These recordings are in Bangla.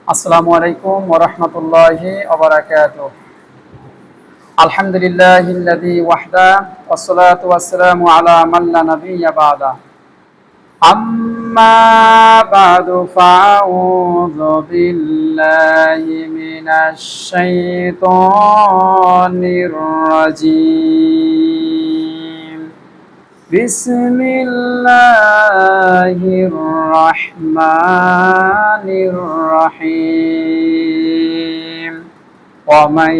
আসসালামু আলাইকুম ওয়া রাহমাতুল্লাহি ওয়া বারাকাতুহু। আলহামদুলিল্লাহিল্লাযী ওয়াহদা ওয়াসসালাতু ওয়াসসালামু আলা মান লা নাবিয়্যা বা'দা। আম্মা বা'দু ফাআউযু বিল্লাহি মিনাশ শাইতানির রাজীম। বিসমিল্লাহির রহমানির রহিম। ওয়া মান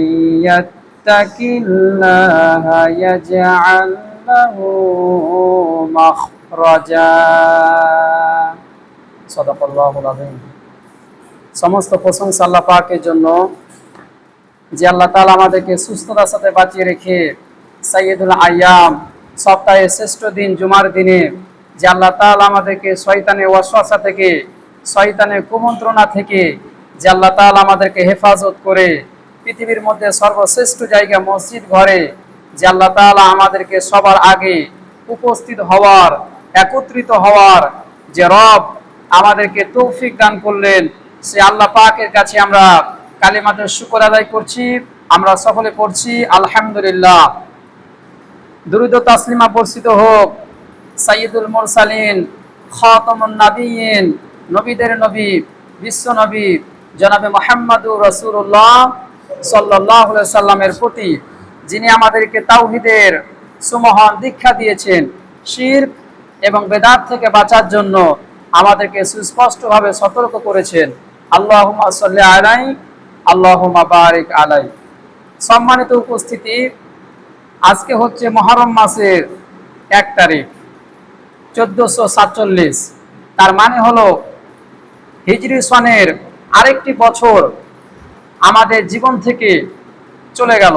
ইয়াত্তাকিল্লাহা ইয়াজআল লাহু মাখরাজা। সাদাকাল্লাহুল আযীম। সমস্ত প্রশংসা আল্লাহ পাকের জন্য, যে আল্লাহ তাআলা আমাদেরকে সুস্থতার সাথে বাঁচিয়ে রেখে সাইয়্যিদুল আইয়াম, সপ্তাহের শ্রেষ্ঠ দিন জুমার দিনে যে আল্লাহ তাআলা আমাদেরকে শয়তানের ওয়াসওয়াসা থেকে, শয়তানের কুমন্ত্রণা থেকে যে আল্লাহ তাআলা আমাদেরকে হেফাজত করে পৃথিবীর মধ্যে সর্বশ্রেষ্ঠ জায়গা মসজিদ ঘরে যে আল্লাহ তাআলা আমাদেরকে সবার আগে উপস্থিত হওয়ার, একত্রিত হওয়ার যে রব আমাদেরকে তৌফিক দান করলেন, সে আল্লাহ পাকের কাছে আমরা কালিমাতুর শুকর আদায় করছি। আমরা সকলে পড়ছি আলহামদুলিল্লাহ। দুরূদ ও তাসলিমা বর্ষিত হোক সাইয়্যিদুল মুরসালিন, খাতামুন নাবিয়্যিন, নবীদের নবী, বিশ্ব নবী জনাবে মুহাম্মদুর রাসূলুল্লাহ সাল্লাল্লাহু আলাইহি সাল্লামের প্রতি, যিনি আমাদেরকে তাওহীদের সুমহান দীক্ষা দিয়েছেন, শিরক এবং বেদাত থেকে বাঁচার জন্য আমাদেরকে সুস্পষ্টভাবে সতর্ক করেছেন। আল্লাহুম্মা সাল্লি আলাইহি, আল্লাহুম্মা বারিক আলাইহি। সম্মানিত উপস্থিতি, আজকে হচ্ছে মুহররম মাসের 1 তারিখ 1447। তার মানে হলো হিজরি সনের আরেকটি বছর আমাদের জীবন থেকে চলে গেল।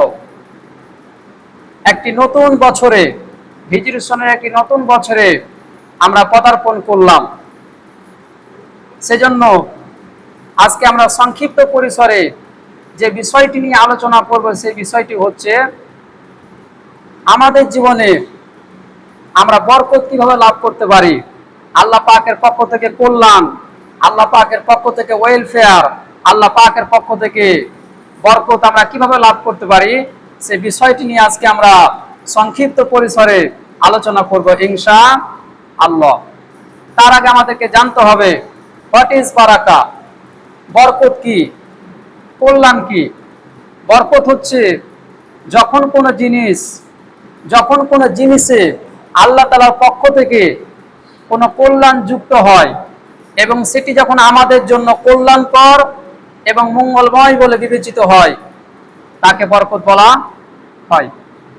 একটি নতুন বছরে, হিজরি সনের একটি নতুন বছরে আমরা পদার্পণ করলাম। সেজন্য আজকে আমরা সংক্ষিপ্ত পরিসরে যে বিষয়টি নিয়ে আলোচনা করব, সেই বিষয়টি হচ্ছে আমাদের জীবনে আমরা বরকত কিভাবে লাভ করতে পারি, আল্লাহ পাকের পক্ষ থেকে কল্যাণ, আল্লাহ পাকের পক্ষ থেকে ওয়েলফেয়ার, আল্লাহ পাকের পক্ষ থেকে বরকত আমরা কিভাবে লাভ করতে পারি, সেই বিষয়টি নিয়ে আজকে আমরা সংক্ষিপ্ত পরিসরে আলোচনা করব ইনশাআল্লাহ। তার আগে আমাদেরকে জানতে হবে হোয়াট ইজ বারাকা, বরকত কি, কল্যাণ কি। বরকত হচ্ছে যখন কোনো জিনিসে আল্লাহ তাআলার পক্ষ থেকে কোনো কল্যাণ যুক্ত হয় এবং সেটি যখন আমাদের জন্য কল্যাণকর এবং মঙ্গলময় বলে বিবেচিত হয়, তাকে বরকত বলা হয়।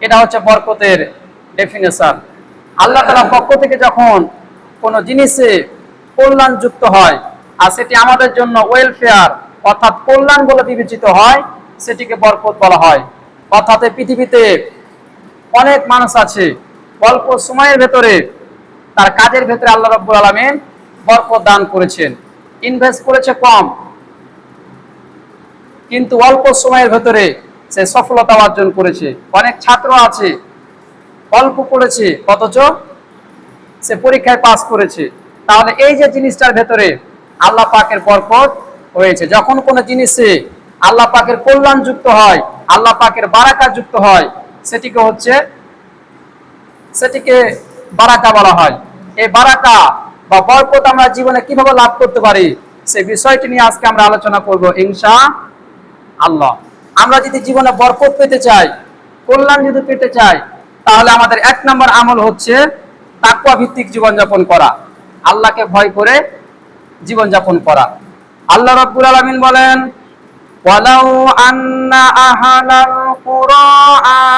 এটা হচ্ছে বরকতের ডেফিনেশন। আল্লাহ তাআলার পক্ষ থেকে যখন কোনো জিনিসে কল্যাণ যুক্ত হয় আর সেটি আমাদের জন্য ওয়েলফেয়ার অর্থাৎ কল্যাণ বলে বিবেচিত হয়, সেটিকে বরকত বলা হয়। অর্থাৎ পৃথিবীতে অনেক মানুষ আছে, অল্প সময়ের ভেতরে তার কাজের ভেতরে আল্লাহ রাব্বুল আলামিন বরকত দান করেছেন। ইনভেস্ট করেছে কম, কিন্তু অল্প সময়ের ভেতরে সে সফলতা অর্জন করেছে। অনেক ছাত্র আছে, অল্প পড়েছে অথচ সে পরীক্ষায় পাস করেছে। তাহলে এই যে জিনিসটার ভেতরে আল্লাহ পাকের বরকত হয়েছে। যখন কোনো জিনিসে আল্লাহ পাকের কল্যাণ যুক্ত হয়, আল্লাহ পাকের বারাকা যুক্ত হয়, সেটিকে বারাকা বলা হয়। এই বারাকা বা বরকত আমরা জীবনে কিভাবে লাভ করতে পারি, সেই বিষয়টি নিয়ে আজকে আমরা আলোচনা করব ইনশাআল্লাহ। আমরা যদি জীবনে বরকত পেতে চাই, কল্যাণ যদি পেতে চাই, তাহলে আমাদের 1 নম্বর আমল হচ্ছে তাকওয়া ভিত্তিক জীবনযাপন করা, আল্লাহকে ভয় করে জীবনযাপন করা। আল্লাহ রাব্বুল আলামিন বলেন, ওয়ালাউ আন্না আহলাল কুরা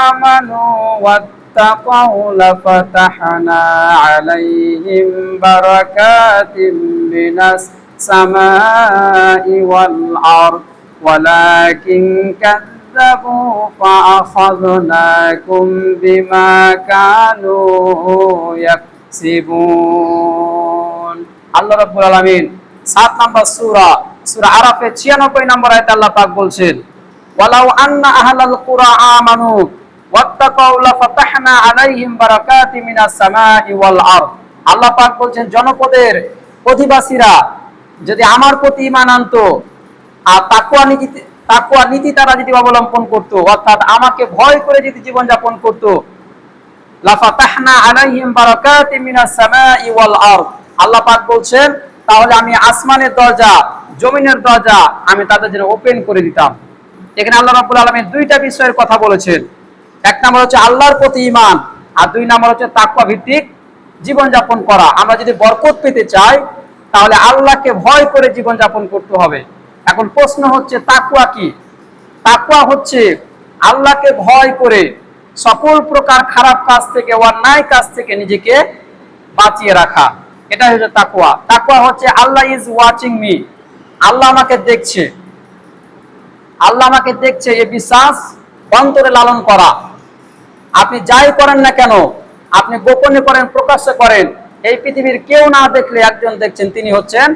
আমানু ওয়াত্তাকাউ লাফাতাহনা আলাইহিম বারাকাতিম মিনাস সামাই ওয়াল আরদ ওয়ালাকিন কাযযাবু ফাআখাযনাকুম বিমা কানু ইয়াকসিবুন। আল্লাহ রাব্বুল আলামিন 7 নম্বর সূরা আরাফের 96 নম্বর আয়াতে আল্লাহ পাক বলছেন, ওয়ালাউ আন্না আহলাল কুরা আমানু ওয়াত্তাকাউ লাফাতাহনা আলাইহিম বারাকাতিম মিনাস সামাই ওয়াল আরদ। আল্লাহ পাক বলছেন, জনপদের অধিবাসীরা যদি আমার প্রতি ঈমান আনতো আর তাকওয়া নীতি তারা যদি অবলম্বন করত, অর্থাৎ আমাকে ভয় করে যদি জীবন যাপন করত, লাফাতাহনা আলাইহিম বারাকাতিম মিনাস সামাই ওয়াল আরদ, আল্লাহ পাক বলছেন তাহলে আমি আসমানের দরজা, জমিনের দরজা আমি তাদের জন্য ওপেন করে দিতাম। এখানে আল্লাহ রাব্বুল আলামিন দুইটা বিষয়ের কথা বলেছেন। এক নম্বর হচ্ছে আল্লাহর প্রতি ঈমান, আর দুই নম্বর হচ্ছে তাকওয়া ভিত্তিক জীবন যাপন করা। আমরা যদি বরকত পেতে চাই তাহলে আল্লাহকে ভয় করে জীবন যাপন করতে হবে। এখন প্রশ্ন হচ্ছে তাকওয়া কি? তাকওয়া হচ্ছে আল্লাহকে ভয় করে সকল প্রকার খারাপ কাজ থেকে, অন্যায় কাজ থেকে নিজেকে বাঁচিয়ে রাখা, এটা হচ্ছে তাকওয়া। তাকওয়া হচ্ছে আল্লাহ ইজ ওয়াচিং মি, আল্লাহ আমাকে দেখছে, আল্লাহ আমাকে দেখছে, এই বিশ্বাস অন্তরে লালন করা। আপনি যাই করেন না কেন, আপনি গোপনে করেন, প্রকাশ্যে করেন, এই পৃথিবীর কেউ না দেখলে একজন দেখছেন, তিনি হচ্ছেন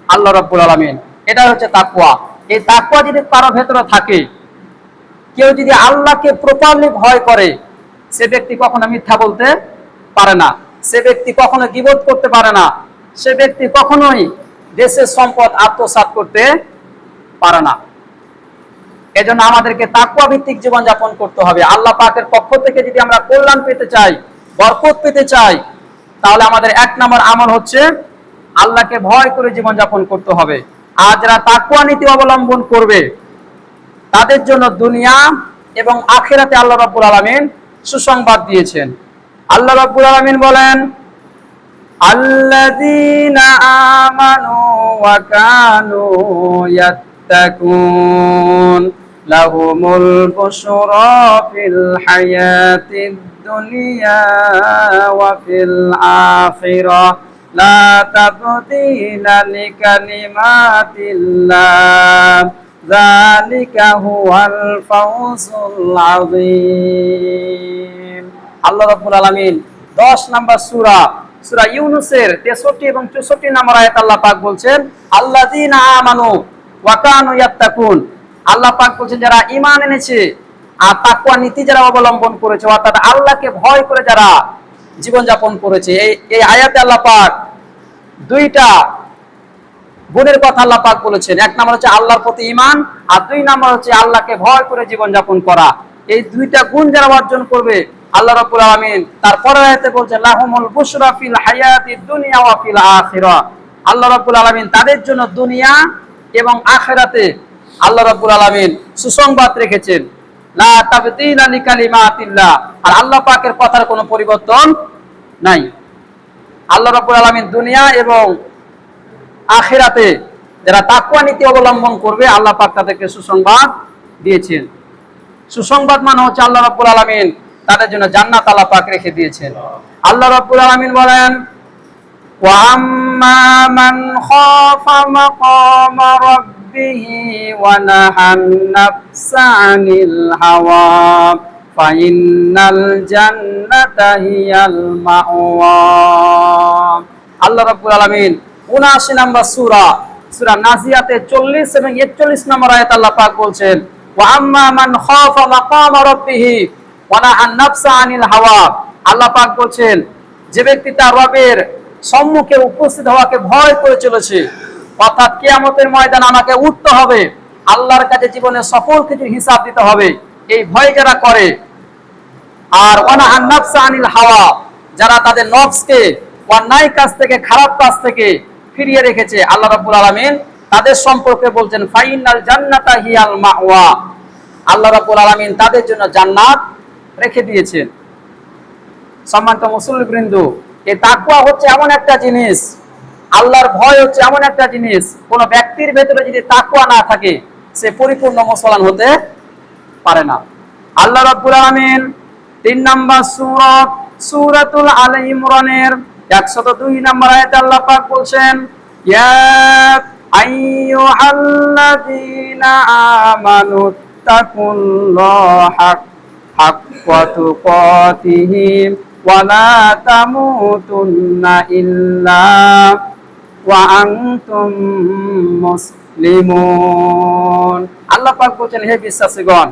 আল্লাহ রাব্বুল আলামিন। এটা হচ্ছে তাকওয়া। এই তাকওয়া যদি কারো ভেতরে থাকে, কেউ যদি আল্লাহকে প্রপারলি ভয় করে, সে ব্যক্তি কখনো মিথ্যা বলতে পারে না, সে ব্যক্তি কখনো গীবত করতে পারে না, সে ব্যক্তি কখনোই দেশের সম্পদ আত্মসাৎ করতে পারে না। এজন্য আমাদেরকে তাকওয়া ভিত্তিক জীবন যাপন করতে হবে। আল্লাহ পাকের পক্ষ থেকে যদি আমরা কল্যাণ পেতে চাই, বরকত পেতে চাই, তাহলে আমাদের এক নম্বর আমল হচ্ছে আল্লাহকে ভয় করে জীবন যাপন করতে হবে। আর যারা তাকওয়া নীতি অবলম্বন করবে তাদের জন্য দুনিয়া এবং আখিরাতে আল্লাহ রাব্বুল আলামিন সুসংবাদ দিয়েছেন। আল্লাহ রাব্বুল আলামিন বলেন, আল্লাযীনা আমানু ওয়া কানু ইয়াত্তাকুন লাহুমুল বুশরা ফিল হায়াতিদ দুনিয়া ওয়া ফিল আখিরাহ লা তাবদীলা লিকালিমাতিল্লাহ যালিকা হুয়াল ফাওজুল আযীম। আল্লাহ রাব্বুল আলামিন 10 নম্বর সূরা ইউনূসের 63 এবং 64 নম্বর আয়াত আল্লাহ পাক বলছেন, আল্লাযীনা আমানু ওয়া কানু ইয়াত্তাকুন, আল্লাহ পাক বলছেন যারা ঈমান এনেছে আর তাকওয়া নীতি যারা অবলম্বন করেছে, অর্থাৎ আল্লাহকে ভয় করে যারা জীবন যাপন করেছে। এই আয়াতে আল্লাহ পাক দুইটা গুণের কথা আল্লাহ পাক বলেছেন। এক নম্বর হচ্ছে আল্লাহর প্রতি ঈমান, আর দুই নম্বর হচ্ছে আল্লাহকে ভয় করে জীবন যাপন করা। এই দুইটা গুণ যারা অর্জন করবে, আল্লাহ রাব্বুল আলামিন তারপরে আয়াতে বলছেন লাহুমুল বুশরা ফিল হায়াতিদ দুনিয়া ওয়া ফিল আখিরাহ, আল্লাহ রাব্বুল আলামিন তাদের জন্য দুনিয়া এবং আখিরাতে আল্লাহ রাব্বুল আলামিন সুসংবাদ রেখেছেন। লা তাবদীলা লিকালিমাতিল্লাহ, আর আল্লাহ পাকের কথার কোনো পরিবর্তন নাই। আল্লাহ রাব্বুল আলামিন দুনিয়া এবং আখিরাতে যারা তাকওয়া নীতি অবলম্বন করবে, আল্লাহ পাক তাদেরকে সুসংবাদ দিয়েছেন। সুসংবাদ মানে হচ্ছে আল্লাহ রাব্বুল আলামিন তাদের জন্য জান্নাত আল্লাহ পাক রেখে দিয়েছেন। আল্লাহ রাব্বুল আলামিন বলেন, ওয়া আম্মা মান খাফা মাকামা রাব্বিহি ওয়া নাহান নাফসা আনিল হাওয়া ফাইন্নাল জান্নাতা হিয়াল মাওয়া। আল্লাহ রাব্বুল আলামিন 79 নম্বর সূরা নাজিয়াতে 40 এবং 41 নম্বর আয়াত আল্লাহ পাক বলছেন, ওয়া আম্মা মান খাফা মাকামা রাব্বিহি ওয়া নাহান নাফসা আনিল হাওয়া, আল্লাহ পাক বলছেন যে ব্যক্তি তার রবের সম্মুখে উপস্থিত হওয়াকে ভয় করে চলেছে, অর্থাৎ কিয়ামতের ময়দানে আমাকে উঠতে হবে, আল্লাহর কাছে জীবনের সকল কিছু হিসাব দিতে হবে, এই ভয় যারা করে, আর ওয়া নাহান নাফসা আনিল হাওয়া, যারা তাদের নফসকে অন্যায় কাজ থেকে, খারাপ কাজ থেকে ফিরিয়ে রেখেছে, আল্লাহ রাব্বুল আলামিন তাদের সম্পর্কে বলছেন ফাইনাল জান্নাতা হিয়াল মাওয়া, আল্লাহ রাব্বুল আলামিন তাদের জন্য জান্নাত রেখে দিয়েছেন। সম্মানিত মুসল্লিবৃন্দ, এই তাকওয়া হচ্ছে এমন একটা জিনিস, আল্লাহর ভয় হচ্ছে এমন একটা জিনিস, কোন ব্যক্তির ভেতরে যদি তাকওয়া না থাকে সে পরিপূর্ণ মুসলমান হতে পারে না। আল্লাহ রাব্বুল আলামিন 3 নম্বর সূরাতুল আলে ইমরানের 102 নম্বর আয়াতে আল্লাহ পাক বলছেন, ইয়া আইয়ুহাল্লাযীনা আমানু তাকুল্লাহা হাক্কা তুকাতিহি ওয়া লা তামুতুন্না ইল্লা ওয়া আনতুম মুসলিমুন। আল্লাহ পাক বলছেন, হে বিশ্বাসীগণ,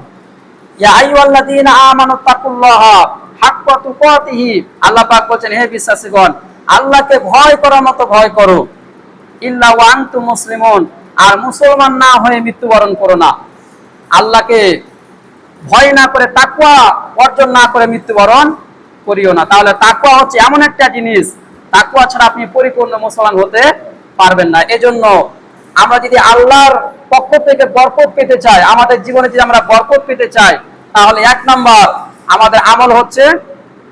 ইয়া আইয়ুহাল্লাযীনা আমানু তাকুল্লাহা হাক্কা তুকাতিহি, আল্লাহ পাক বলছেন হে বিশ্বাসীগণ, আল্লাহকে ভয় করার মতো ভয় করো, ইল্লা ওয়া আনতুম মুসলিমুন, আর মুসলমান না হয়ে মৃত্যুবরণ করো না। আল্লাহকে ভয় না করে, তাকওয়া অর্জন না করে মৃত্যুবরণ করিও না। তাহলে তাকওয়া হচ্ছে এমন একটা জিনিস, তাকওয়া ছাড়া আপনি পরিপূর্ণ মুসলমান হতে পারবেন না। এজন্য আমরা যদি আল্লাহর পক্ষ থেকে বরকত পেতে চাই, আমাদের জীবনে যদি আমরা বরকত পেতে চাই, তাহলে 1 নাম্বার আমাদের আমল হচ্ছে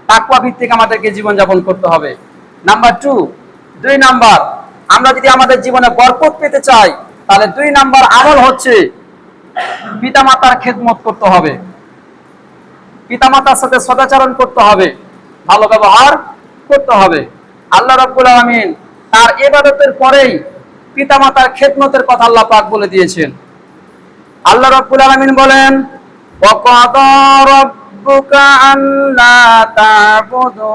তাকওয়া ভিত্তিক আমাদেরকে জীবনযাপন করতে হবে। নাম্বার 2 নাম্বার, আমরা যদি আমাদের জীবনে বরকত পেতে চাই, তাহলে 2 নাম্বার আমল হচ্ছে পিতামাতার খেদমত করতে হবে, পিতামাতার সাথে সদাচরণ করতে হবে, ভালো ব্যবহার করতে হবে। আল্লাহ রাব্বুল আলামিন তার ইবাদতের পরেই পিতামাতার খেদমতের কথা আল্লাহ পাক বলে দিয়েছেন। আল্লাহ রাব্বুল আলামিন বলেন, ওয়াকাদা রাব্বুকা আল্লা তা'বুদু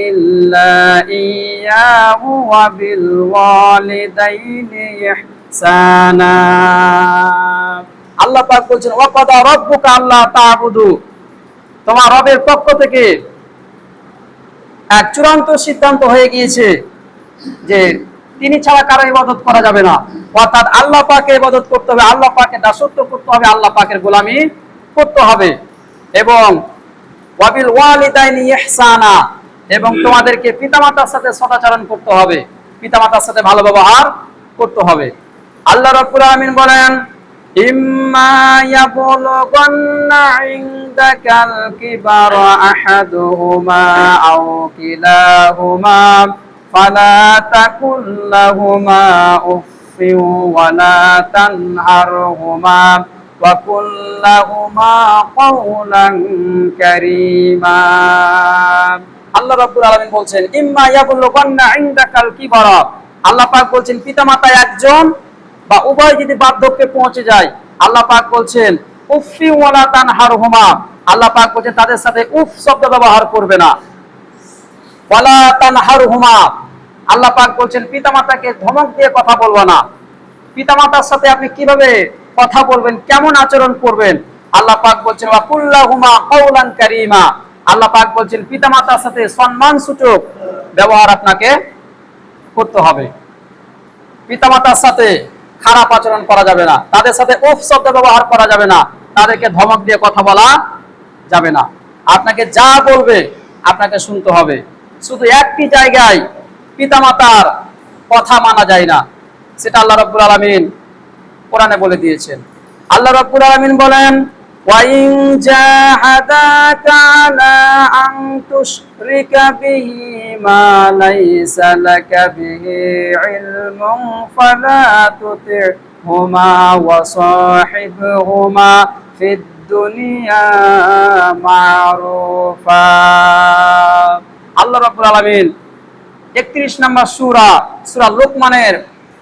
ইল্লা ইয়্যাহু ওয়া বিল ওয়ালিদাইনি ইহসানা। আল্লাহ পাক বলছেন, ওয়াকাদা রাব্বুকা আল্লা তা'বুদু, তোমার রবের পক্ষ থেকে এক চূড়ান্ত সিদ্ধান্ত হয়ে গিয়েছে যে তিনি ছাড়া কারো ইবাদত করা যাবে না। অর্থাৎ আল্লাহ পাকের ইবাদত করতে হবে, আল্লাহ পাকের দাসত্ব করতে হবে, আল্লাহ পাকের গোলামি করতে হবে। এবং ওয়াবিল ওয়ালিদাইনি ইহসানা, এবং তোমাদেরকে পিতামাতার সাথে সদাচরণ করতে হবে, পিতামাতার সাথে ভালো ব্যবহার করতে হবে। আল্লাহ রাব্বুল আলামিন বলেন, ইম্মা ইয়াবলুগান্না ইনদাকাল কিবারা আহাদুহুমা আও কিলাহুমা ফালা তাকুল লাহুমা উফফিন ওয়ালা তানহারহুমা ওয়া কুল লাহুমা কাওলান কারীমা। আল্লাহ রাব্বুল আলামিন বলছেন, ইম্মা ইয়াবলুগান্না ইনদাকাল কিবারা, আল্লাহ পাক বলছেন পিতামাতা একজন বা উভয় যদি বার্ধক্যে পৌঁছে যায়, আল্লাহ পাক বলছেন উফফি ওয়ালা তানহারহুমা, আল্লাহ পাক বলছেন তাদের সাথে উফ শব্দ ব্যবহার করবে না। ওয়ালা তানহারহুমা, আল্লাহ পাক বলছেন পিতামাতাকে ধমক দিয়ে কথা বলবো না। পিতামাতার সাথে আপনি কিভাবে কথা বলবেন, কেমন আচরণ করবেন, আল্লাহ পাক বলছেন ওয়া কুল্লাহুমা কাওলান কারীমা, আল্লাহ পাক বলছেন পিতামাতার সাথে সম্মানসূচক ব্যবহার আপনাকে করতে হবে। পিতামাতার সাথে খারাপ আচরণ করা যাবে না, তাদের সাথে উফ শব্দ ব্যবহার করা যাবে না, তাদেরকে ধমক দিয়ে কথা বলা যাবে না। আপনাকে যা বলবে আপনাকে শুনতে হবে। শুধু একটি জায়গায় পিতামাতার কথা মানা যায় না, সেটা আল্লাহ রাব্বুল আলামিন কোরআনে বলে দিয়েছেন। আল্লাহ রাব্বুল আলামিন বলেন, ওয়া ইন জাহাদাকা আলা আন তুশরিকা বিহি মা লাইসা লাকা বিহি ইলমুন ফালা তুতি'হুমা ওয়া সাহিবহুমা ফিদ দুনিয়া মারুফা। আল্লাহ রাব্বুল আলামিন 31 নম্বর সূরা লোকমানের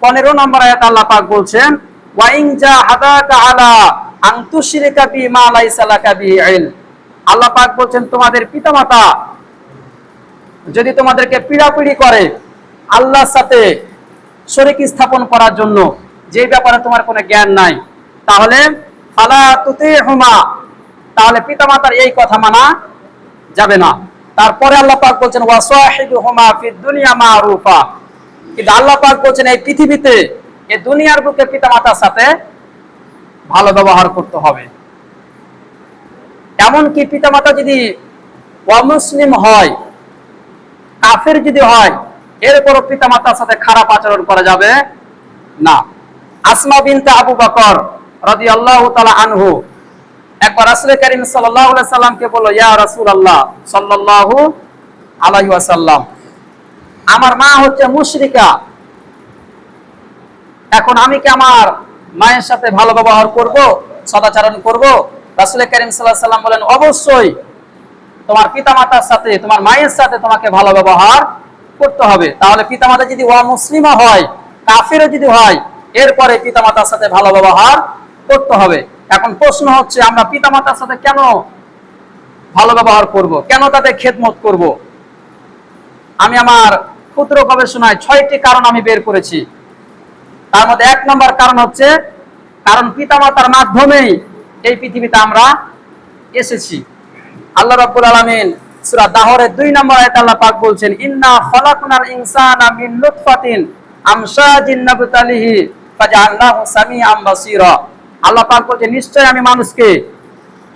15 নম্বর আয়াত আল্লাহ পাক বলছেন, ওয়া ইন জাহাদাকা আলা আন তুশরিকা বি মা লাইসা লাকা বিহি ইলম, আল্লাহ পাক বলছেন তোমাদের পিতামাতা যদি তোমাদেরকে পীড়াপিড়ি করে আল্লাহর সাথে শরীক স্থাপন করার জন্য, যে ব্যাপারে তোমার কোনো জ্ঞান নাই, তাহলে ফালা তুতি'হুমা, তাহলে পিতামাতার এই কথা মানা যাবে না। তারপরে আল্লাহ পাক বলছেন ওয়া সাহিবহুমা ফিদ দুনিয়া মারুফা, কিন্তু আল্লাহ পাক বলছেন এই পৃথিবীতে, এই দুনিয়ার বুকে পিতামাতার সাথে ভালো ব্যবহার করতে হবে। এমনকি পিতামাতা যদি অমুসলিম হয়, কাফের যদি হয়, এরপরও পিতামাতার সাথে খারাপ আচরণ করা যাবে না। আসমা বিনতে আবু বকর রাদিয়াল্লাহু তাআলা আনহু একবার রাসূল কারীম সাল্লাল্লাহু আলাইহি সাল্লামকে বলল, ইয়া রাসূলুল্লাহ সাল্লাল্লাহু আলাইহি ওয়াসাল্লাম, আমার মা হচ্ছে মুশরিকা, এখন আমি কি আমার মায়ের সাথে ভালো ব্যবহার করব, সদাচরণ করব? রাসূল কারীম সাল্লাল্লাহু আলাইহি সাল্লাম বলেন, অবশ্যই তোমার পিতামাতার সাথে, তোমার মায়ের সাথে তোমাকে ভালো ব্যবহার করতে হবে। তাহলে পিতামাতা যদি অমুসলিমও হয়, কাফেরও যদি হয়, এরপরে পিতামাতার সাথে ভালো ব্যবহার করতে হবে। এখন প্রশ্ন হচ্ছে, আমরা পিতামাতার সাথে কেন ভালো ব্যবহার করব, কেন তাদের খেদমত করব? আমি আমার ক্ষুদ্র গবেষণায় 6টি কারণ আমি বের করেছি। তার মধ্যে 1 নম্বর কারণ হচ্ছে, কারণ পিতামাতার মাধ্যমেই এই পৃথিবীতে আমরা এসেছি। আল্লাহ রাব্বুল আলামিন সূরা দাহরের 2 নম্বর আয়াতে আল্লাহ পাক বলছেন, ইন্না খালাকনাল ইনসানা মিন নুতফাতিন আমশাজিন নাবতালিহি ফাজআলনাহু সামিআন বাসীরা। আল্লাহ পাক বলেন নিশ্চয় আমি মানুষকে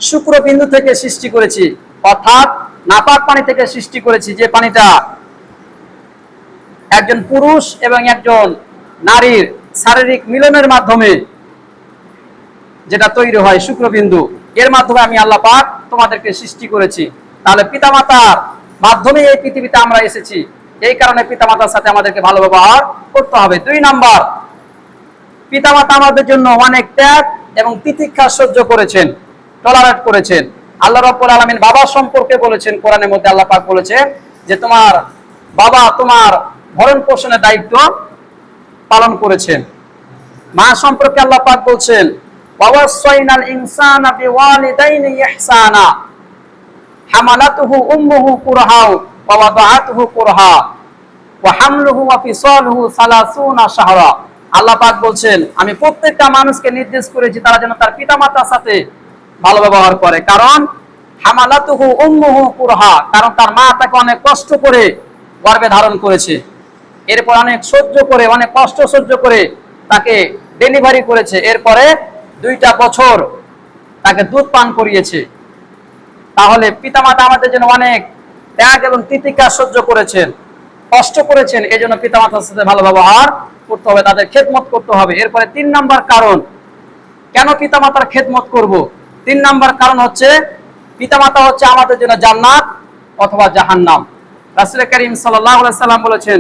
শুক্রবিন্দু থেকে সৃষ্টি করেছি, অর্থাৎ নাপাক পানি থেকে সৃষ্টি করেছি, যে পানিটা একজন পুরুষ এবং একজন নারীর শারীরিক মিলনের মাধ্যমে যেটা তৈরি হয় শুক্রবিন্দু, এর মাধ্যমে আমি আল্লাহ পাক তোমাদেরকে সৃষ্টি করেছি। তাহলে পিতামাতার মাধ্যমে এই পৃথিবীতে আমরা এসেছি, এই কারণে পিতামাতার সাথে আমাদেরকে ভালো ব্যবহার করতে হবে। 2 নাম্বার, পিতামাতা আমাদের জন্য অনেক ত্যাগ এবং তিতিক্ষা সহ্য করেছেন, টলারেট করেছেন। আল্লাহ রাব্বুল আলামিন বাবা সম্পর্কে বলেছেন কোরআনের মধ্যে, আল্লাহ পাক বলেছেন যে তোমার বাবা তোমার ভরণ পোষণের দায়িত্ব পালন করেছেন। মা সম্পর্কে আল্লাহ পাক বলছেন ওয়াসাইনাল ইনসানা বিওয়ালিদাইনি ইহসানা হামালাতুহু উম্মুহু কুরহা ওয়া ওয়াদাআতুহু কুরহা ওয়া হামলুহু ওয়া ফিসালুহু 30 শাহরা। আল্লাহ পাক বলছেন আমি প্রত্যেকটা মানুষকে নির্দেশ করেছি তারা যেন তার পিতামাতার সাথে ভালো ব্যবহার করে, কারণ হামালাতুহু উম্মুহু কুরহা, কারণ তার মা তাকে অনেক কষ্ট করে গর্ভে ধারণ করেছে, এরপর অনেক সহ্য করে, অনেক কষ্ট সহ্য করে তাকে ডেলিভারি করেছে, এরপরে 2টা বছর তাকে দুধ পান করিয়েছে। তাহলে পিতামাতা আমাদের জন্য অনেক ত্যাগ এবং তিতিক্ষা সহ্য করেছেন, কষ্ট করেছেন, এই জন্য পিতামাতার সাথে ভালো ব্যবহার করতে হবে, তাদের খেদমত করতে হবে। এরপরে 3 নাম্বার কারণ, কেন পিতামাতার খেদমত করব? 3 নাম্বার কারণ হচ্ছে পিতামাতা হচ্ছে আমাদের জন্য জান্নাত অথবা জাহান্নাম। রাসূল করিম সাল্লাল্লাহু আলাইহি সাল্লাম বলেছেন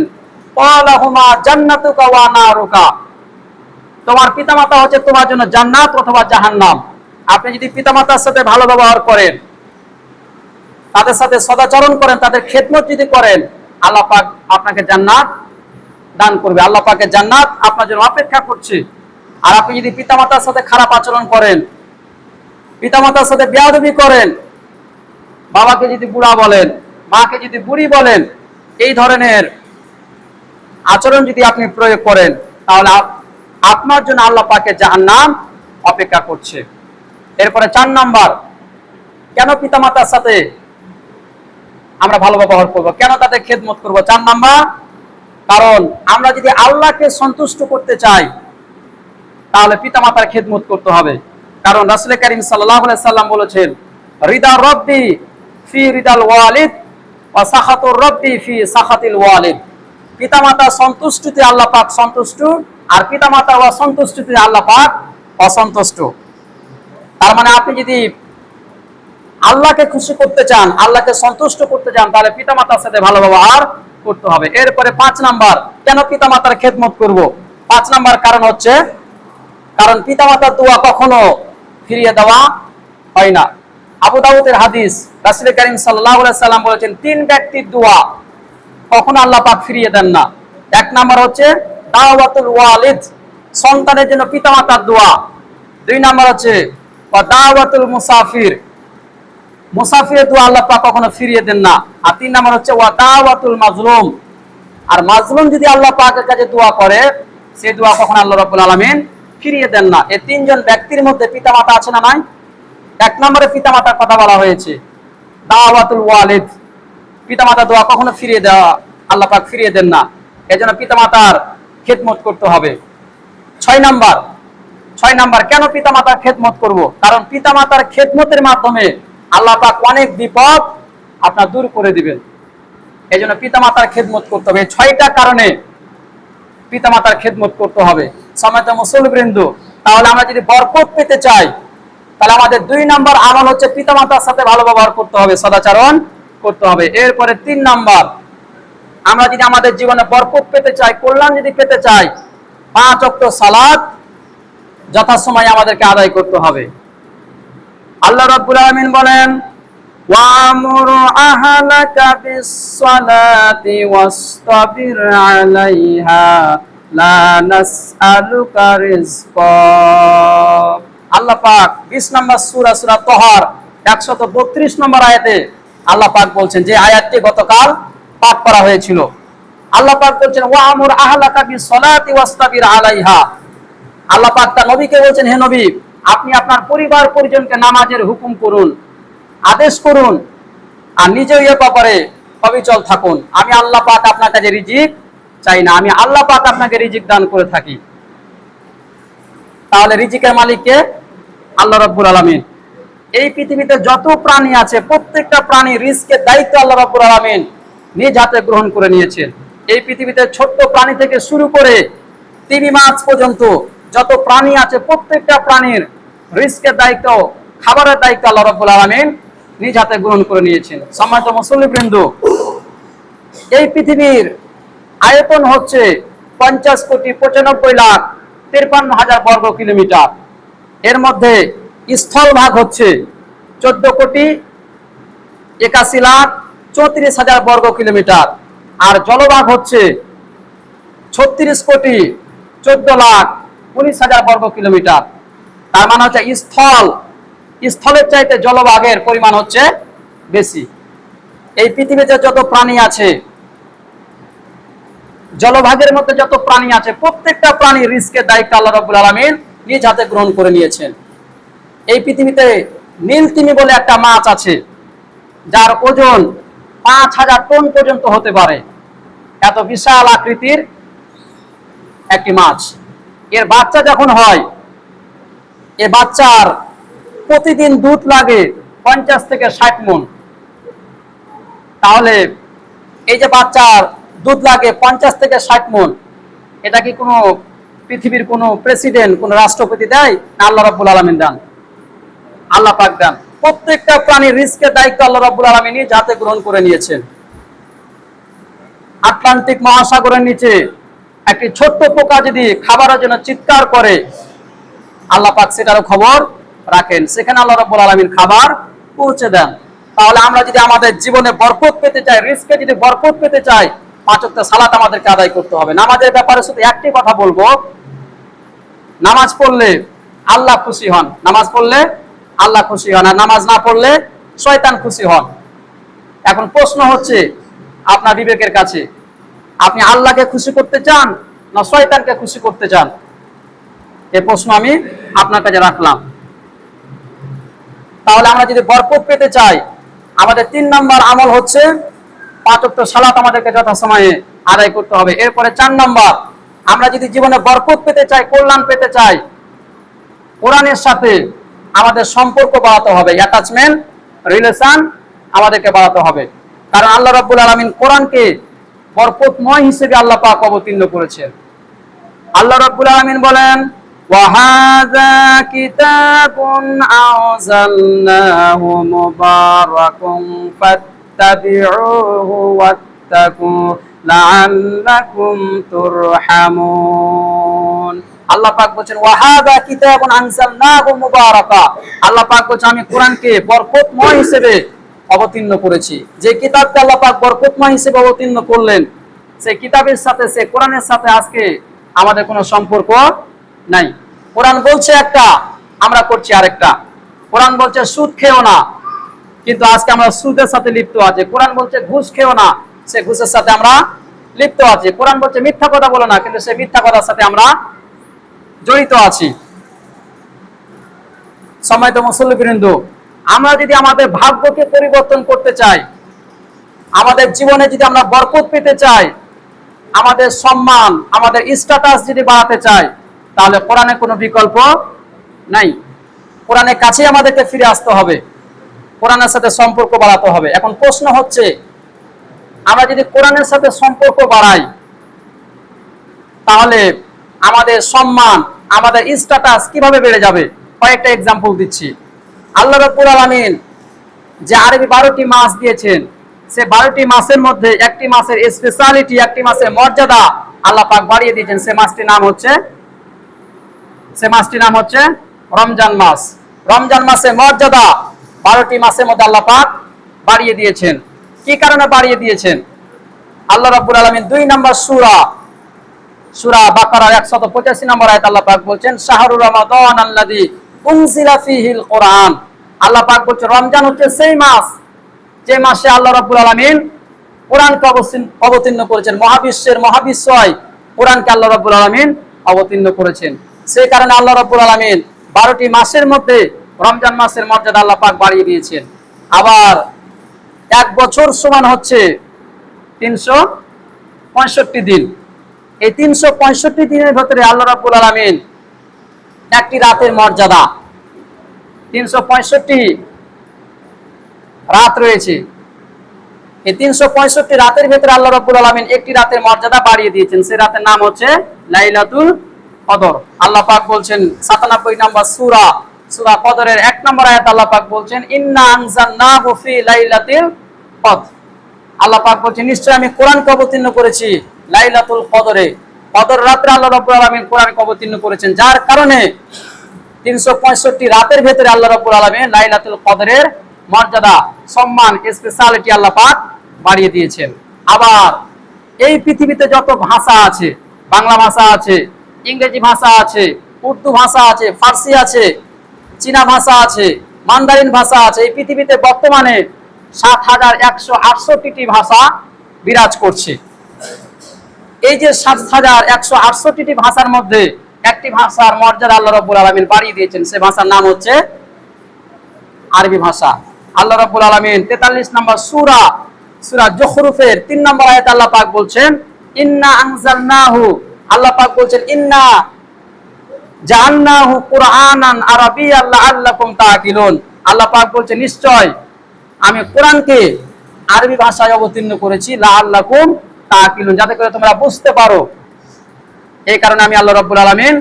ক্বালাহুমা জান্নাতুকা ওয়া নারুকা, তোমার পিতামাতা হচ্ছে তোমার জন্য জান্নাত অথবা জাহান্নাম। আপনি যদি পিতামাতার সাথে ভালো ব্যবহার করেন, তাদের সাথে সদাচরণ করেন, তাদের খেদমত যদি করেন, আল্লাহ পাক আপনাকে জান্নাত দান করবে। আল্লাহ পাকের জান্নাত আপনার জন্য অপেক্ষা করছে। আর আপনি যদি পিতামাতার সাথে খারাপ আচরণ করেন, পিতামাতার সাথে বেয়াদবি করেন, বাবাকে যদি বুড়া বলেন, মাকে যদি বুড়ি বলেন, এই ধরনের আচরণ যদি আপনি প্রয়োগ করেন, তাহলে আপনার জন্য আল্লাহ পাকের জাহান্নাম অপেক্ষা করছে। এরপরে 4 নাম্বার, কেন পিতামাতার সাথে আমরা ভালো ব্যবহার করব, কেন তাদের খেদমত করব? 4 নাম্বার কারণ, আমরা যদি আল্লাহকে সন্তুষ্ট করতে চাই তাহলে পিতামাতার খেদমত করতে হবে। কারণ রাসূল করিম সাল্লাল্লাহু আলাইহি সাল্লাম বলেছেন রিদা রাব্বি ফি রিদাল ওয়ালিদ ওয়া সাখাতুর রাব্বি ফি সাখাতিল ওয়ালিদ। পিতামাতার সন্তুষ্টিতে আল্লাহ পাক সন্তুষ্ট, আর পিতামাতার অসন্তুষ্টিতে আল্লাহ পাক অসন্তুষ্ট। তার মানে আপনি যদি আল্লাহকে খুশি করতে চান, আল্লাহকে সন্তুষ্ট করতে চান, তাহলে পিতামাতার সাথে ভালো ব্যবহার করতে হবে। এরপরে 5 নাম্বার, কেন পিতামাতার খেদমত করব? 5 নাম্বার কারণ হচ্ছে, কারণ পিতামাতার দোয়া কখনো ফিরিয়ে দেওয়া হয় না। আবু দাউদের হাদিস, রাসূল করিম সাল্লাল্লাহু আলাইহি সাল্লাম বলেছেন 3 ব্যক্তির দোয়া কখনো আল্লাহ পাক ফিরিয়ে দেন না। 1 নাম্বার হচ্ছে দাওয়াতুল ওয়ালিদ, সন্তানের জন্য পিতামাতার দোয়া। 2 নাম্বার হচ্ছে দাওয়াতুল মুসাফির, মুসাফিরের দোয়া আল্লাহ পাক কখনো ফিরিয়ে দেন না। আর 3 নাম্বার হচ্ছে ওয়া দাওয়াতুল মাজলুম, আর মাজলুম যদি আল্লাহ পাকের কাছে দোয়া করে, সেই দোয়া কখনো আল্লাহ রাব্বুল আলামিন ফিরিয়ে দেন না। এই 3 জন ব্যক্তির মধ্যে পিতামাতা আছে না নাই? 1 নম্বরে পিতামাতার কথা বলা হয়েছে, দাওয়াতুল ওয়ালিদ, পিতামাতার দোয়া কখনো ফিরিয়ে দেওয়া আল্লাহ পাক ফিরিয়ে দেন না, এজন্য পিতামাতার খেদমত করতে হবে। 6 নাম্বার, কেন পিতামাতার খেদমত করব? কারণ পিতামাতার খেদমতের মাধ্যমে আল্লাহ পাক অনেক বিপদ আপনার দূর করে দিবেন, এজন্য পিতামাতার খেদমত করতে হবে। 6টা কারণে পিতামাতার খেদমত করতে হবে। সম্মানিত মুসল্লিবৃন্দ, তাহলে আমরা যদি বরকত পেতে চাই, তাহলে আমাদের 2 নাম্বার আমল হচ্ছে পিতামাতার সাথে ভালো ব্যবহার করতে হবে, সদাচরণ করতে হবে। এরপরে 3 নাম্বার, আমরা যদি আমাদের জীবনে বরকত পেতে চাই, কল্যাণ যদি পেতে চাই, 5 ওয়াক্ত সালাত যথাসময়ে আমাদেরকে আদায় করতে হবে। আল্লাহ রাব্বুল আলামিন বলেন ওয়ামুর আহলাকা বিস-সালাতি ওয়াসতাবির আলাইহা লা নাসআলুকা রিজকা। আল্লাহ পাক 20 নম্বর সূরা তহার 132 নম্বর আয়াতে আল্লাহ পাক বলছেন, যে আয়াতটি গতকাল পাঠ করা হয়েছিল। আল্লাহ পাক বলছেন ওয়ামুর আহলাকা বিস-সালাতি ওয়াসতাবির আলাইহা। আল্লাহ পাক তার নবীকে বলছেন, হে নবী, আপনি আপনার পরিবার পরিজনকে নামাজের হুকুম করুন, আদেশ করুন, আর নিজেও এ ব্যাপারে অবিচল থাকুন। আমি আল্লাহ পাক আপনার কাছে রিজিক চাই না, আমি আল্লাহ পাক আপনাকে রিজিক দান করে থাকি। তাহলে রিজিকের মালিক কে? আল্লাহ রাব্বুল আলামিন। এই পৃথিবীতে যত প্রাণী আছে প্রত্যেকটা প্রাণীর রিজকের দায়িত্ব আল্লাহ রাব্বুল আলামিন নিজ হাতে গ্রহণ করে নিয়েছেন। এই পৃথিবীতে ছোট্ট প্রাণী থেকে শুরু করে তিমি মাছ পর্যন্ত যত প্রাণী আছে প্রত্যেকটা প্রাণীর রিজকের দায়িত্ব, খাবারের দায়িত্ব আল্লাহ রাব্বুল আলামিন নিজ হাতে গ্রহণ করে নিয়েছেন। সম্মানিত মুসল্লিবৃন্দ, এই পৃথিবীর আয়তন হচ্ছে 50,95,53,000 বর্গ কিলোমিটার। এর মধ্যে স্থল ভাগ হচ্ছে 14,81,34,000 বর্গ কিলোমিটার, আর জলভাগ হচ্ছে 36,14,19,000 বর্গ কিলোমিটার। তার মানে হচ্ছে স্থলের চাইতে জলভাগের পরিমাণ হচ্ছে বেশি। এই পৃথিবীতে যত প্রাণী আছে, জলভাগের মধ্যে যত প্রাণী আছে প্রত্যেকটা প্রাণীর রিজকের দায়িত্ব আল্লাহ রাব্বুল আলামিন নিজ হাতে গ্রহণ করে নিয়েছেন। এই পৃথিবীতে নীল তিমি বলে একটা মাছ আছে, যার ওজন 5,000 টন পর্যন্ত হতে পারে। এত বিশাল আকৃতির একটি মাছ। এর বাচ্চা যখন হয়, এ বাচ্চার প্রতিদিন দুধ লাগে 50 থেকে 60 মণ। তাহলে এই যে বাচ্চার দুধ লাগে 50 থেকে 60 মণ, এটা কি কোনো পৃথিবীর কোনো প্রেসিডেন্ট, কোনো রাষ্ট্রপতি দেয় না আল্লাহ রাব্বুল আলামিন দেন? আল্লাহ পাক দেন। প্রত্যেকটা প্রাণীর রিজকের দায়িত্ব আল্লাহ রাব্বুল আলামিন যাতে গ্রহণ করে নিয়েছেন। আটলান্টিক মহাসাগরের নিচে একটি ছোট্ট পোকা যদি খাবারের জন্য চিৎকার করে, আল্লাহ পাক সেটারও খবর রাখেন, সেখানে আল্লাহ রাব্বুল আলামিন খাবার পৌঁছে দেন। তাহলে আমরা যদি আমাদের জীবনে বরকত পেতে চাই, রিজকে যদি বরকত পেতে চাই, 5 ওয়াক্ত সালাত আমাদেরকে আদায় করতে হবে। নামাজের ব্যাপারে শুধু একটি কথা বলবো, নামাজ পড়লে আল্লাহ খুশি হন, নামাজ পড়লে আল্লাহ খুশি হন, আর নামাজ না পড়লে শয়তান খুশি হন। এখন প্রশ্ন হচ্ছে আপনার বিবেকের কাছে, আপনি আল্লাহকে খুশি করতে চান না শয়তানকে খুশি করতে চান? এই প্রশ্ন আমি আপনার কাছে রাখলাম। তাহলে আমরা যদি বরকত পেতে চাই, আমাদের 3 নম্বর আমল হচ্ছে 5 ওয়াক্ত সালাত আমাদেরকে যথাসময়ে আদায় করতে হবে। এরপরে 4 নম্বর, আমরা যদি জীবনে বরকত পেতে চাই, কল্যাণ পেতে চাই, কোরআনের সাথে আমাদের সম্পর্ক বাড়াতে হবে, অ্যাটাচমেন্ট, রিলেশন আমাদেরকে বাড়াতে হবে। কারণ আল্লাহ রাব্বুল আলামিন কোরআনকে বরকতময় হিসেবে আল্লাহ পাক অবতীর্ণ করেছেন। আল্লাহ রাব্বুল আলামিন বলেন, وَهَذَا كِتَابٌ أَنزَلْنَاهُ مُبَارَكٌ فَاتَّبِعُوهُ وَاتَّقُوا لَعَلَّكُمْ تُرْحَمُونَ। আল্লাহ পাক বলেন ওয়াহাদা কিতাবুন আনজালনাহু মুবারাকা। আল্লাহ পাক বলেন আমি কোরআনকে বরকতময় হিসেবে অবতীর্ণ করেছি। যে কিতাবকে আল্লাহ পাক বরকতময় হিসেবে অবতীর্ণ করলেন, সেই কিতাবের সাথে, সেই কোরআনের সাথে আজকে আমাদের কোনো সম্পর্ক নাই। কোরআন বলছে একটা, আমরা করছি আরেকটা। কোরআন বলছে সুদ খেও না, কিন্তু আজকে আমরা সুদের সাথে লিপ্ত আছি। কোরআন বলছে ঘুষ খেও না, সে ঘুষের সাথে আমরা লিপ্ত আছি। কোরআন বলছে মিথ্যা কথা বলো না, কিন্তু সে মিথ্যা কথার সাথে আমরা জড়িত আছি। সম্মানিত মুসল্লিবৃন্দ, আমরা যদি আমাদের ভাগ্যকে পরিবর্তন করতে চাই, আমাদের জীবনে যদি আমরা বরকত পেতে চাই, আমাদের সম্মান, আমাদের স্ট্যাটাস যদি বাড়াতে চাই, তাহলে কোরআনের কোনো বিকল্প নাই। কোরআনের কাছেই আমাদেরকে ফিরে আসতে হবে, কোরআনের সাথে সম্পর্ক বাড়াতে হবে। এখন প্রশ্ন হচ্ছে, আমরা যদি কোরআনের সাথে সম্পর্ক বাড়াই, তাহলে আমাদের সম্মান, আমাদের স্ট্যাটাস কিভাবে বেড়ে যাবে? কয়েকটা এক্সাম্পল দিচ্ছি। আল্লাহ রাব্বুল আলামিন যে আরবি 12টি মাস দিয়েছেন, সে 12টি মাসের মধ্যে একটি মাসের স্পেশালিটি, একটি মাসের মর্যাদা আল্লাহ পাক বাড়িয়ে দিয়েছেন। সে মাসটির নাম হচ্ছে রমজান মাস। রমজান মাসের মর্যাদা 12টি মাসের মধ্যে আল্লাহ পাক বাড়িয়ে দিয়েছেন। কি কারণে বাড়িয়ে দিয়েছেন? আল্লাহ রাব্বুল আলামিন 2 নম্বর সূরা বাকারার 185 নম্বর আয়াত আল্লাহ পাক বলছেন, শাহরুর রমাদান আল্লাযী উনজিলা ফীহিল কোরআন। আল্লাহ পাক বলছেন রমজান হচ্ছে সেই মাস, যে মাসে আল্লাহ রাব্বুল আলামিন কোরআনকে অবতীর্ণ করেছেন। মহাবিশ্বের মহাবিশ্বয় কোরআনকে আল্লাহ রাব্বুল আলামিন অবতীর্ণ করেছেন। সেই কারণে আল্লাহ রাব্বুল আলামিন 12টি মাসের মধ্যে রমজান মাসের মর্যাদা আল্লাহ পাক বাড়িয়ে দিয়েছেন। আবার 1 বছর সমান হচ্ছে 365 দিন। এই 365 দিনের ভিতরে আল্লাহ রাব্বুল আলামিন একটি রাতের মর্যাদা। 365 রাত রয়েছে। এই 365 রাতের ভেতরে আল্লাহ রাব্বুল আলামিন একটি রাতের মর্যাদা বাড়িয়ে দিয়েছেন। সেই রাতের নাম হচ্ছে লাইলাতুল কদর। আল্লাহ পাক বলছেন 97 নম্বর সূরা সূরা কদরের 1 নম্বর আয়াত আল্লাহ পাক বলছেন ইন্না আনজালনাহু ফি লাইলাতিল কদর। আল্লাহ পাক বলছেন নিশ্চয় আমি কোরআনকে অবতীর্ণ করেছি লাইলাতুল কদরে। কদর রাতে আল্লাহ রাব্বুল আলামিন কোরআনকে অবতীর্ণ করেছেন, যার কারণে 365 রাতের ভেতরে আল্লাহ রাব্বুল আলামিন লাইলাতুল কদরের মর্যাদা, সম্মান, স্পেশালিটি আল্লাহ পাক বাড়িয়ে দিয়েছেন। আবার এই পৃথিবীতে যত ভাষা আছে, বাংলা ভাষা আছে, ইংরেজি ভাষা আছে, উর্দু ভাষা আছে, ফার্সি আছে, চীনা ভাষা আছে, মান্দারিন ভাষা আছে, এই পৃথিবীতে বর্তমানে 7168টি ভাষা বিরাজ করছে। এই যে 7168টি ভাষার মধ্যে একটি ভাষার মর্যাদা আল্লাহ রাব্বুল আলামিন বাড়িয়ে দিয়েছেন, সে ভাষার নাম হচ্ছে আরবি ভাষা। আল্লাহ রাব্বুল আলামিন 43 নম্বর সূরা যুখরুফের 3 নম্বর আয়াতে আল্লাহ পাক বলছেন ইন্না আনজালনাহু, আল্লাহ পাক বলছেন ইন্না জাআলনাহু কুরআনান আরাবিয়্যান লাআল্লাকুম তাআকিলুন। আল্লাহ পাক বলছেন নিশ্চয় আমি কোরআনকে আরবি ভাষায় অবতীর্ণ করেছি লাআল্লাকুম তাআকিলুন, যাতে করে তোমরা বুঝতে পারো। এই কারণে আমি আল্লাহ রাব্বুল আলামিন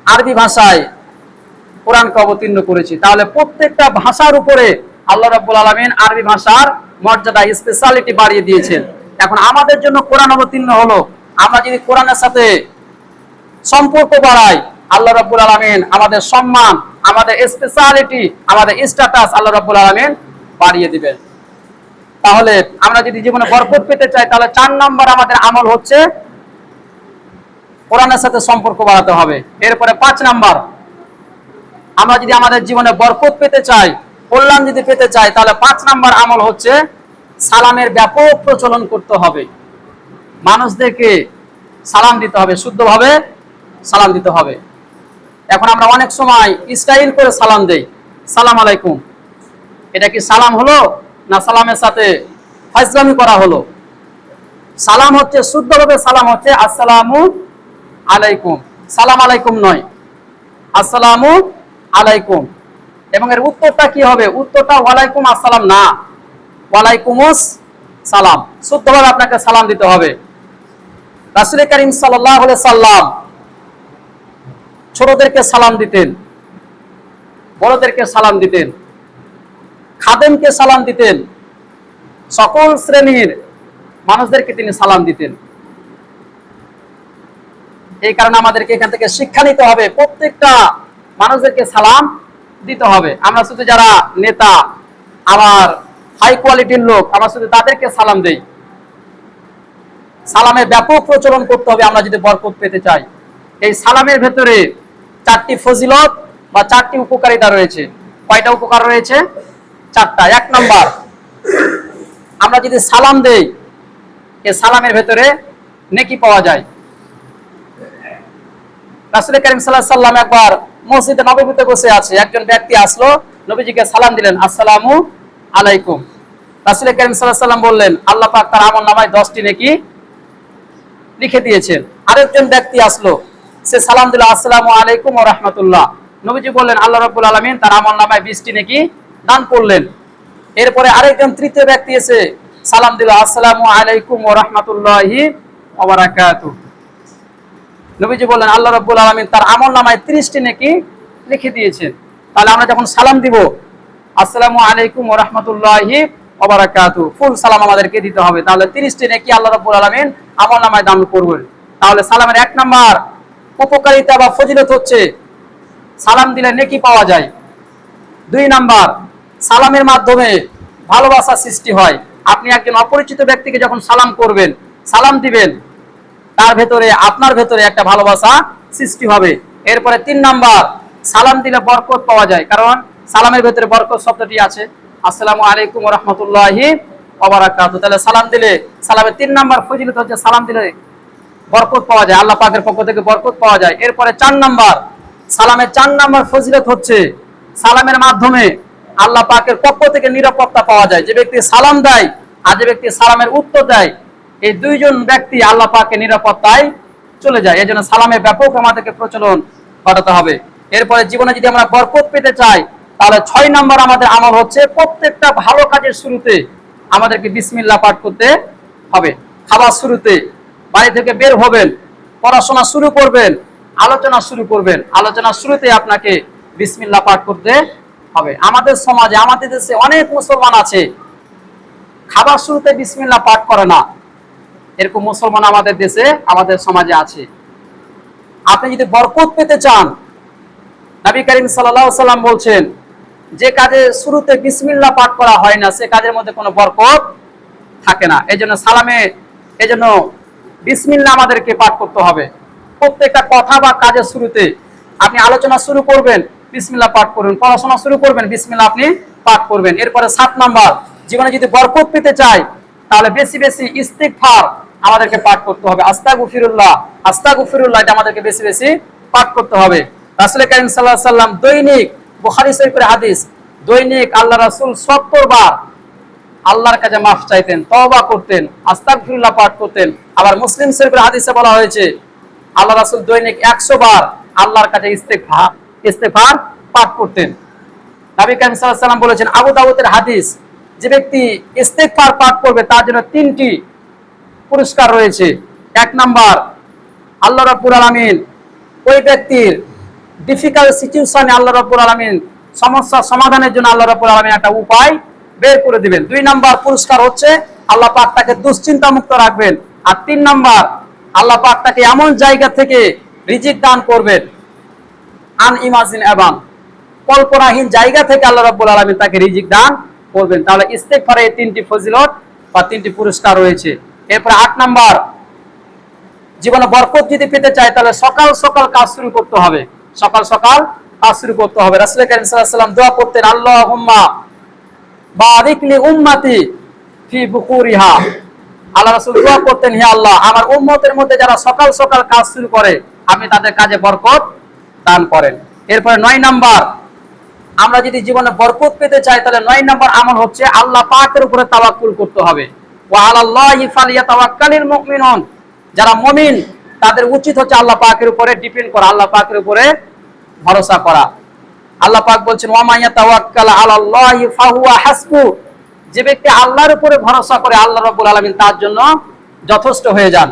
আরবি ভাষায় কোরআনকে অবতীর্ণ করেছি। তাহলে প্রত্যেকটা ভাষার উপরে আল্লাহ রাব্বুল আলামিন আরবি ভাষার মর্যাদা, স্পেশালিটি বাড়িয়ে দিয়েছেন। এখন আমাদের জন্য কোরআন অবতীর্ণ হলো, আমরা যদি কোরআনের সাথে সম্পর্ক বাড়াই, আল্লাহ রাব্বুল আলামিন আমাদের সম্মান, আমাদের স্পেশালিটি, আমাদের স্ট্যাটাস আল্লাহ রাব্বুল আলামিন বাড়িয়ে দিবেন। তাহলে আমরা যদি জীবনে বরকত পেতে চাই, তাহলে 4 নম্বর আমাদের আমল হচ্ছে কোরআনের সাথে সম্পর্ক বাড়াতে হবে। এরপরে 5 নম্বর, আমরা যদি আমাদের জীবনে বরকত পেতে চাই, কল্যাণ যদি পেতে চাই, তাহলে 5 নম্বর আমল হচ্ছে সালামের ব্যাপক প্রচলন করতে হবে। মানুষদেরকে সালাম দিতে হবে, শুদ্ধভাবে সালাম দিতে হবে। এখন আমরা অনেক সময় স্টাইল করে সালাম দেই, সালাম আলাইকুম। এটা কি সালাম হলো, না সালামের সাথে ফাজলামি করা হলো? সালাম হচ্ছে শুদ্ধভাবে সালাম হচ্ছে আসসালামু আলাইকুম, সালাম আলাইকুম নয়, আসসালামু আলাইকুম। এবং এর উত্তরটা কি হবে? উত্তরটা ওয়ালাইকুম আসসালাম না, ওয়ালাইকুমুস সালাম। শুদ্ধভাবে আপনাকে সালাম দিতে হবে। রাসূল করিম সাল্লাল্লাহু আলাইহি সাল্লাম ছোটদেরকে সালাম দিতেন, বড়দেরকে সালাম দিতেন, খাদেমকে সালাম দিতেন, সকল শ্রেণীর মানুষদেরকে তিনি সালাম দিতেন। এই কারণে আমাদেরকে এখান থেকে শিক্ষা নিতে হবে, প্রত্যেকটা মানুষদেরকে সালাম দিতে হবে। আমরা শুধু যারা নেতা, আমার হাই কোয়ালিটির লোক, আমরা শুধু তাদেরকে সালাম দেই। সালামের ব্যাপক প্রচলন করতে হবে আমরা যদি বরকত পেতে চাই। এই সালামের ভেতরে 4টি ফজিলত বা 4টি উপকারিতা রয়েছে। কয়টা উপকার রয়েছে? 4টা। 1 নম্বর, আমরা যদি সালাম দেই, এই সালামের ভেতরে নেকি পাওয়া যায়। রাসূল করিম সাল্লাল্লাহু আলাইহি সাল্লাম একবার মসজিদে নববীতে বসে আছে, একজন ব্যক্তি আসলো, নবীজিকে সালাম দিলেন, আসসালামু আলাইকুম। রাসূল করিম সাল্লাল্লাহু আলাইহি সাল্লাম বললেন আল্লাহ পাক তার আমলনামায় 10টি নেকি লিখে দিয়েছেন। আরেকজন ব্যক্তি আসলো, সে সালাম দিল, আসসালামু আলাইকুম ওয়া রাহমাতুল্লাহ। নবীজি বললেন আল্লাহ রাব্বুল আলামিন তার আমলনামায় 20টি নেকি দান করলেন। এরপরে আরেকজন তৃতীয় ব্যক্তি এসে সালাম দিল, আসসালামু আলাইকুম ওয়া রাহমাতুল্লাহি ওয়া বারাকাতুহু। নবীজি বললেন আল্লাহ রাব্বুল আলামিন তার আমলনামায় 30টি নেকি লিখে দিয়েছেন। তাহলে আমরা যখন সালাম দিব, আসসালামু আলাইকুম ওয়া রাহমাতুল্লাহি ওয়া বারাকাতুহু, ফুল সালাম আমাদেরকে দিতে হবে। তাহলে 30টি নেকি আল্লাহ রাব্বুল আলামিন আমলনামায় দান করবেন। তাহলে সালামের 1 নম্বর উপকারিতা বা ফজিলত হচ্ছে সালাম দিলে নেকি পাওয়া যায়। 2 নম্বর, সালামের মাধ্যমে ভালোবাসা সৃষ্টি হয়। আপনি একজন অপরিচিত ব্যক্তিকে যখন সালাম করবেন, সালাম দিবেন, তার ভেতরে আপনার ভেতরে একটা ভালোবাসা সৃষ্টি হবে। এরপরে 3 নম্বর, সালাম দিলে বরকত পাওয়া যায়, কারণ সালামের ভেতরে বরকত শব্দটি আছে, আসসালামু আলাইকুম ওয়া রাহমাতুল্লাহি ওয়া বারাকাতুহু। তাহলে সালাম দিলে, সালামের 3 নম্বর ফজিলত হচ্ছে সালাম দিলে বরকত পাওয়া যায়, আল্লাহ পাকের পক্ষ থেকে বরকত পাওয়া যায়। এরপরে 4 নম্বর, সালামের 4 নম্বর ফজিলত হচ্ছে সালামের মাধ্যমে আল্লাহ পাকের পক্ষ থেকে নিরাপত্তা পাওয়া যায়। যে ব্যক্তি সালাম দেয় আর যে ব্যক্তি সালামের উত্তর দেয়, এই 2 জন ব্যক্তি আল্লাহ পাকের নিরাপত্তায় চলে যায়। এজন্য সালামের ব্যাপক আমাদেরকে প্রচলন ঘটাতে হবে। এরপরে জীবনে যদি আমরা বরকত পেতে চাই, তাহলে 6 নম্বর আমাদের আমল হচ্ছে প্রত্যেকটা ভালো কাজের শুরুতে আমাদেরকে বিসমিল্লাহ পাঠ করতে হবে। খাবার শুরুতে, বাড়ি থেকে বের হবেন, পড়াশোনা শুরু করবেন, আলোচনা শুরু করবেন, আলোচনার শুরুতে আপনাকে বিসমিল্লাহ পাঠ করতে হবে। আমাদের সমাজে, আমাদের দেশে অনেক মুসলমান আছে খাবার শুরুতে বিসমিল্লাহ পাঠ করে না। এরকম মুসলমান আমাদের দেশে, আমাদের সমাজে আছে। আপনি যদি বরকত পেতে চান, নবী করিম সাল্লাল্লাহু আলাইহি সাল্লাম বলছেন, যে কাজে শুরুতে বিসমিল্লাহ পাঠ করা হয় না সে কাজের মধ্যে কোনো বরকত থাকে না। এজন্য বিসমিল্লাহ আমাদেরকে পাঠ করতে হবে। প্রত্যেকটা কথা বা কাজের শুরুতে আপনি আলোচনা শুরু করবেন, বিসমিল্লাহ পাঠ করবেন, পড়াশোনা শুরু করবেন, বিসমিল্লাহ আপনি পাঠ করবেন। এরপরে 7 নম্বর, জীবনে যদি বরকত পেতে চাই তাহলে বেশি বেশি ইস্তিগফার আমাদেরকে পাঠ করতে হবে। আস্তাগফিরুল্লাহ, আস্তাগফিরুল্লাহ, এটা আমাদেরকে বেশি বেশি পাঠ করতে হবে। রাসূল কারীম সাল্লাল্লাহু আলাইহি সাল্লাম দৈনিক, বুখারী শরীফের হাদিস, দৈনিক আল্লাহ রাসূল 70 বার আল্লাহর কাছে মাফ চাইতেন, তওবা করতেন, আস্তাগফিরুল্লাহ পাঠ করতেন। আবার মুসলিম শরীফের হাদিসে বলা হয়েছে আল্লাহ রাসূল দৈনিক 100 বার আল্লাহর কাছে ইস্তিগফার পাঠ করতেন। নবী করিম সাল্লাল্লাহু আলাইহি সাল্লাম বলেছেন, আবু দাউদের হাদিস, যে ব্যক্তি ইস্তিগফার পাঠ করবে তার জন্য 3টি পুরস্কার রয়েছে। 1 নাম্বার, আল্লাহ রাব্বুল আলামিন ওই ব্যক্তির ডিফিকাল্ট সিচুয়েশনে আল্লাহ রাব্বুল আলামিন সমস্যা সমাধানের জন্য আল্লাহ রাব্বুল আলামিন একটা উপায় বের করে দিবেন। 2 নাম্বার পুরস্কার হচ্ছে আল্লাহ পাক তাকে দুশ্চিন্তা মুক্ত রাখবেন। আর 3 নাম্বার, আল্লাহ পাক তাকে এমন জায়গা থেকে রিজিক দান করবেন, আনইমাজিনেবল, কল্পনাহীন জায়গা থেকে আল্লাহ রাব্বুল আলামিন তাকে রিজিক দান করবেন। তাহলে ইস্তিগফারে 3টি ফজিলত বা 3টি পুরস্কার রয়েছে। এরপর 8 নাম্বার, জীবনে বরকত যদি পেতে চাই তাহলে সকাল সকাল কাজ শুরু করতে হবে। সকাল সকাল কাজ শুরু করতে হবে। রাসূল কারীম সাল্লাল্লাহু আলাইহি সাল্লাম দোয়া করতেন, আল্লাহুম্মা বারিক লি উম্মতি ফি বুকুরিহা। আল্লাহ রাসূল দোয়া করতেন, হে আল্লাহ, আমার উম্মতের মধ্যে যারা সকাল সকাল কাজ শুরু করে আপনি তাদের কাজে বরকত দান করেন। এরপরে 9 নাম্বার, আমরা যদি জীবনে বরকত পেতে চাই তাহলে 9 নাম্বার আমল হচ্ছে আল্লাহ পাকের উপরে তাওয়াক্কুল করতে হবে। ওয়া আলাল্লাহি ফালিয়াতাওয়াক্কালিল মুমিনুন, যারা মুমিন তাদের উচিত হচ্ছে আল্লাহ পাকের উপরে ডিপেন্ড করা, আল্লাহ পাকের উপরে ভরসা করা। আল্লাহ পাক বলছেন, ওয়া মান ইয়াতাওয়াক্কাল আলাল্লাহি ফাহুয়া হাসবু, যে ব্যক্তি আল্লাহর উপরে ভরসা করে আল্লাহ রাব্বুল আলামিন তার জন্য যথেষ্ট হয়ে যান।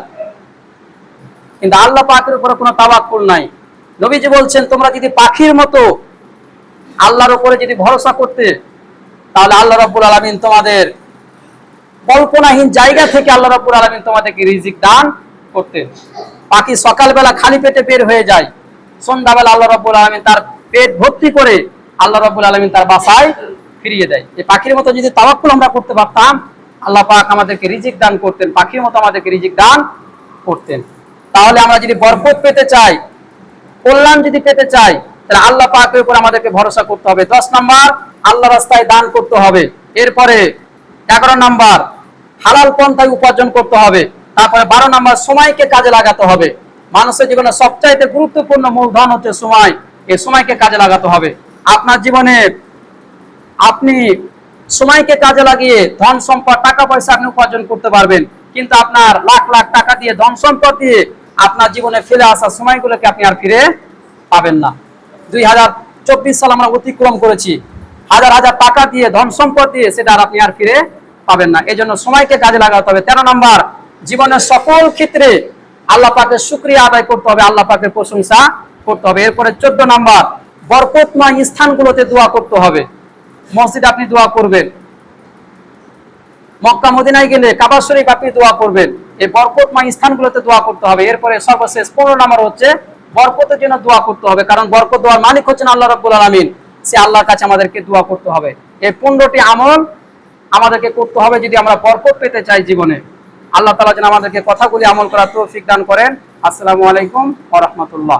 কিন্তু আল্লাহ পাকের উপরে কোনো তাওয়াক্কুল নাই। নবীজি বলছেন, তোমরা যদি পাখির মতো আল্লাহর উপরে যদি ভরসা করতে তাহলে আল্লাহ রাব্বুল আলামিন তোমাদের কল্পনাহীন জায়গা থেকে আল্লাহ রাব্বুল আলামিন তোমাদেরকে রিজিক দান করতেন। পাখি সকালবেলা খালি পেটে বের হয়ে যায়, সন্ধ্যাবেলা আল্লাহ রাব্বুল আলামিন তার পেট ভর্তি করে আল্লাহ রাব্বুল আলামিন তার বাসায় ফিরিয়ে দেয়। এই পাখির মতো যদি তাওয়াক্কুল আমরা করতে পারতাম, আল্লাহ পাক আমাদেরকে রিজিক দান করতেন, পাখির মতো আমাদেরকে রিজিক দান করতেন। তাহলে আমরা যদি বরকত পেতে চাই, কল্যাণ যদি পেতে চাই, তাহলে আল্লাহ পাকের উপর আমাদেরকে ভরসা করতে হবে। 10 নাম্বার, আল্লাহ রাস্তায় দান করতে হবে। এরপরে 11 নাম্বার, হালাল পন্থায় উপার্জন করতে হবে। তারপরে 12 নাম্বার, সময়কে কাজে লাগাতে হবে। মানুষের জীবনে সবচাইতে গুরুত্বপূর্ণ মূলধন হচ্ছে সময়। এই সময়কে কাজে লাগাতে হবে। আপনার জীবনে আপনি সময়কে কাজে লাগিয়ে ধন সম্পদ, টাকা পয়সা আপনি উপার্জন করতে পারবেন, কিন্তু আপনার লাখ লাখ টাকা দিয়ে, ধন সম্পদ দিয়ে আপনার জীবনে ফেলে আসা সময়গুলোকে আপনি আর ফিরে পাবেন না। 2024 সাল আমরা অতিক্রম করেছি, হাজার হাজার টাকা দিয়ে, ধন সম্পদ দিয়ে, সেটা আর আপনি আর ফিরে পাবেন না। এই জন্য সময়কে কাজে লাগাতে হবে। 13 নাম্বার, জীবনের সকল ক্ষেত্রে আল্লাহ পাকের শুকরিয়া আদায় করতে হবে, আল্লাহ পাকের প্রশংসা করতে হবে। এরপরে 14 নাম্বার, বরকতময় স্থানগুলোতে দোয়া করতে হবে। মসজিদে আপনি দোয়া করবেন, মক্কা মদিনায় গেলে কাবা শরীফ আপনি দোয়া করবেন, এই বরকতময় স্থানগুলোতে দোয়া করতে হবে। এরপরে সর্বশেষ 15 নাম্বার হচ্ছে বরকতের জন্য দোয়া করতে হবে, কারণ বরকত দেওয়ার মালিক হচ্ছেন আল্লাহ রাব্বুল আলামিন। সে আল্লাহর কাছে আমাদেরকে দোয়া করতে হবে। এই 15টি আমল আমাদেরকে করতে হবে যদি আমরা বরকত পেতে চাই জীবনে। আল্লাহ তাআলা যেন আমাদেরকে কথাগুলি আমল করার তৌফিক দান করেন। আসসালামু আলাইকুম ওয়া রাহমাতুল্লাহ।